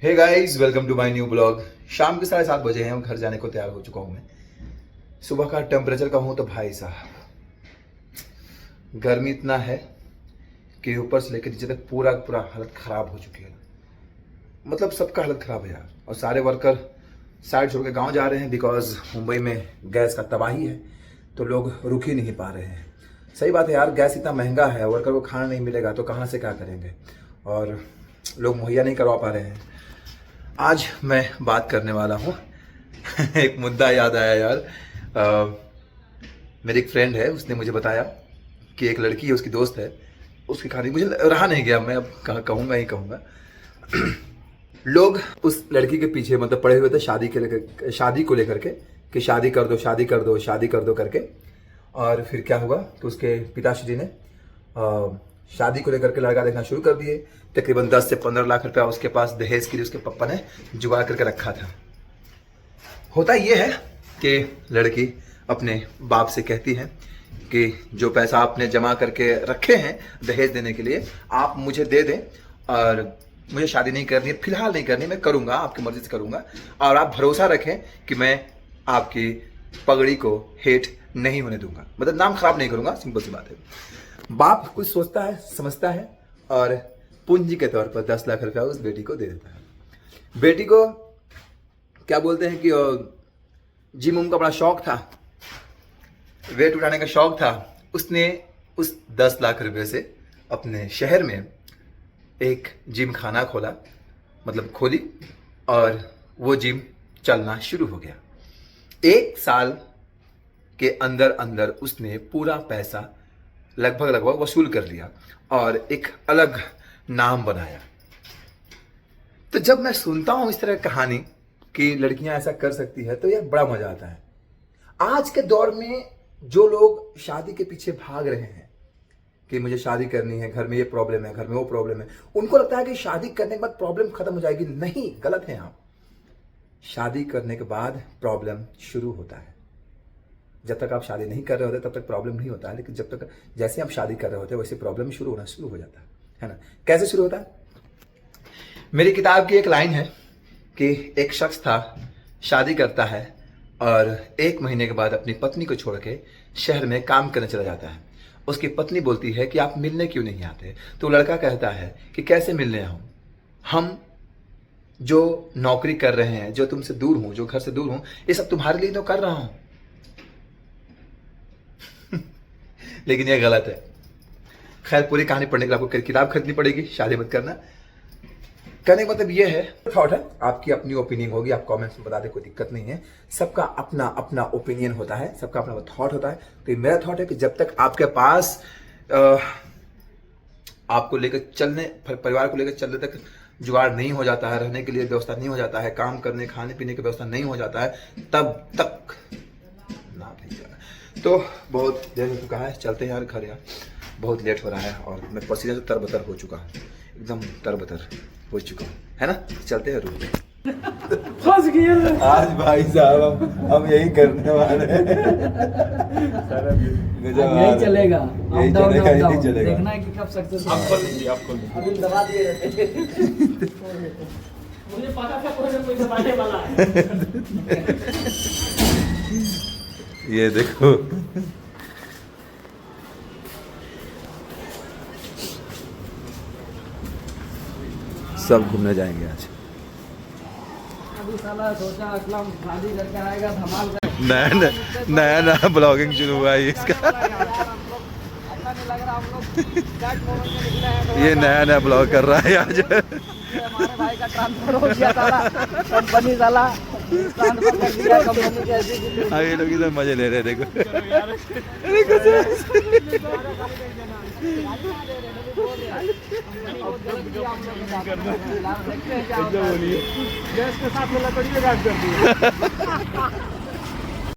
Hey guys, welcome to my new blog. शाम के 7:30 बजे हैं और घर जाने को तैयार हो चुका हूँ मैं। सुबह का टेम्परेचर का हूँ तो भाई साहब गर्मी इतना है कि ऊपर से लेकर नीचे तक पूरा पूरा हालत ख़राब हो चुकी है। मतलब सबका हालत ख़राब है यार। और सारे वर्कर साइड छोड़ के गाँव जा रहे हैं बिकॉज मुंबई में गैस का तबाही है, तो लोग रुक ही नहीं पा रहे हैं। सही बात है यार, गैस इतना महंगा है, वर्कर को खाना नहीं मिलेगा तो कहाँ से क्या करेंगे, और लोग मुहैया नहीं करवा पा रहे हैं। आज मैं बात करने वाला हूँ एक मुद्दा याद आया यार। मेरी एक फ्रेंड है, उसने मुझे बताया कि एक लड़की है, उसकी दोस्त है, उसकी कहानी मुझे रहा नहीं गया, मैं अब कहूँगा ही कहूँगा। लोग उस लड़की के पीछे मतलब पड़े हुए थे शादी को लेकर के कि शादी कर दो शादी कर दो शादी कर दो करके। और फिर क्या हुआ कि उसके पिताश्री ने शादी को लेकर के लड़का देखना शुरू कर दिए। तकरीबन 10 से 15 लाख रुपया उसके पास दहेज के लिए उसके पापा ने जुगाड़ करके रखा था। होता यह है कि लड़की अपने बाप से कहती है कि जो पैसा आपने जमा करके रखे हैं दहेज देने के लिए आप मुझे दे दें, और मुझे शादी नहीं करनी है, फिलहाल नहीं करनी, मैं करूँगा, आपकी मर्जी से करूँगा, और आप भरोसा रखें कि मैं आपकी पगड़ी को हेठ नहीं होने दूंगा, मतलब नाम खराब नहीं करूँगा। सिंपल सी बात है। बाप कुछ सोचता है, समझता है, और पूंजी के तौर पर 10 लाख रुपया उस बेटी को दे देता है। बेटी को क्या बोलते हैं कि जिम उम का बड़ा शौक था, वेट उठाने का शौक था। उसने उस 10 लाख रुपए से अपने शहर में एक जिम खाना खोला, मतलब खोली, और वो जिम चलना शुरू हो गया। 1 साल के अंदर अंदर उसने पूरा पैसा लगभग वसूल कर लिया और एक अलग नाम बनाया। तो जब मैं सुनता हूं इस तरह की कहानी कि लड़कियां ऐसा कर सकती है तो यार बड़ा मजा आता है। आज के दौर में जो लोग शादी के पीछे भाग रहे हैं कि मुझे शादी करनी है, घर में ये प्रॉब्लम है, घर में वो प्रॉब्लम है, उनको लगता है कि शादी करने के बाद प्रॉब्लम खत्म हो जाएगी। नहीं, गलत है आप। शादी करने के बाद प्रॉब्लम शुरू होता है। जब तक आप शादी नहीं कर रहे होते तब तक प्रॉब्लम नहीं होता है, लेकिन जब तक जैसे आप शादी कर रहे होते हैं वैसे प्रॉब्लम शुरू होना शुरू हो जाता है ना। कैसे शुरू होता है? मेरी किताब की एक लाइन है कि एक शख्स था, शादी करता है और 1 महीने के बाद अपनी पत्नी को छोड़ के शहर में काम करने चला जाता है। उसकी पत्नी बोलती है कि आप मिलने क्यों नहीं आते? तो लड़का कहता है कि कैसे मिलने आऊं, हम जो नौकरी कर रहे हैं, जो तुमसे दूर हूं, जो घर से दूर हूं, ये सब तुम्हारे लिए तो कर रहा हूं। लेकिन ये गलत है। खैर, पूरी कहानी पढ़ने के लिए आपको किताब खरीदनी पड़ेगी। शादी मत करना। कहने का मतलब ये है, थॉट है, आपकी अपनी ओपिनियन होगी, आप कमेंट्स में बता दें, कोई दिक्कत नहीं है। सबका अपना अपना ओपिनियन होता है, सबका अपना थॉट होता है। तो मेरा थॉट है कि जब तक आपके पास आपको लेकर चलने, परिवार को लेकर चलने तक जुगाड़ नहीं हो जाता है, रहने के लिए व्यवस्था नहीं हो जाता है, काम करने खाने पीने की व्यवस्था नहीं हो जाता है, तब तक ना भेजा। तो बहुत देर हो चुका है, चलते हैं यार घर यार, बहुत लेट हो रहा है और मैं पसीने से तरबतर हो चुका हूँ, एकदम तरबतर हो चुका हूँ, है ना। चलते हैं रूम में। आज भाई साहब हम यही करने वाले हैं। यही चलेगा, यही चलेगा, यही चलेगा। देखना है कि कब सक्सेस। आप खोल लीजिए, आप खोल लीजिए। अभी दबा दिए रहते। मुझे पता था कोई ना कोई दबाने वाला है। ये देखो, सब घूमने जाएंगे आज। अभी साला सोचा असलम शादी करके आएगा, धमाल कर। नया ब्लॉगिंग शुरू हुआ है इसका। अच्छा नहीं लग रहा, हम लोग बैक मोमेंट में निकले हैं। ये नया ब्लॉग कर रहा है आज। हमारे भाई का ट्रांसफर हो गया, साला कंपनी साला ट्रांसफर कर दिया कंपनी के ऐसी। हाँ, ये लोग इधर मजे ले रहे हैं, देखो। गैस के साथ में लकड़ी काट कर दी।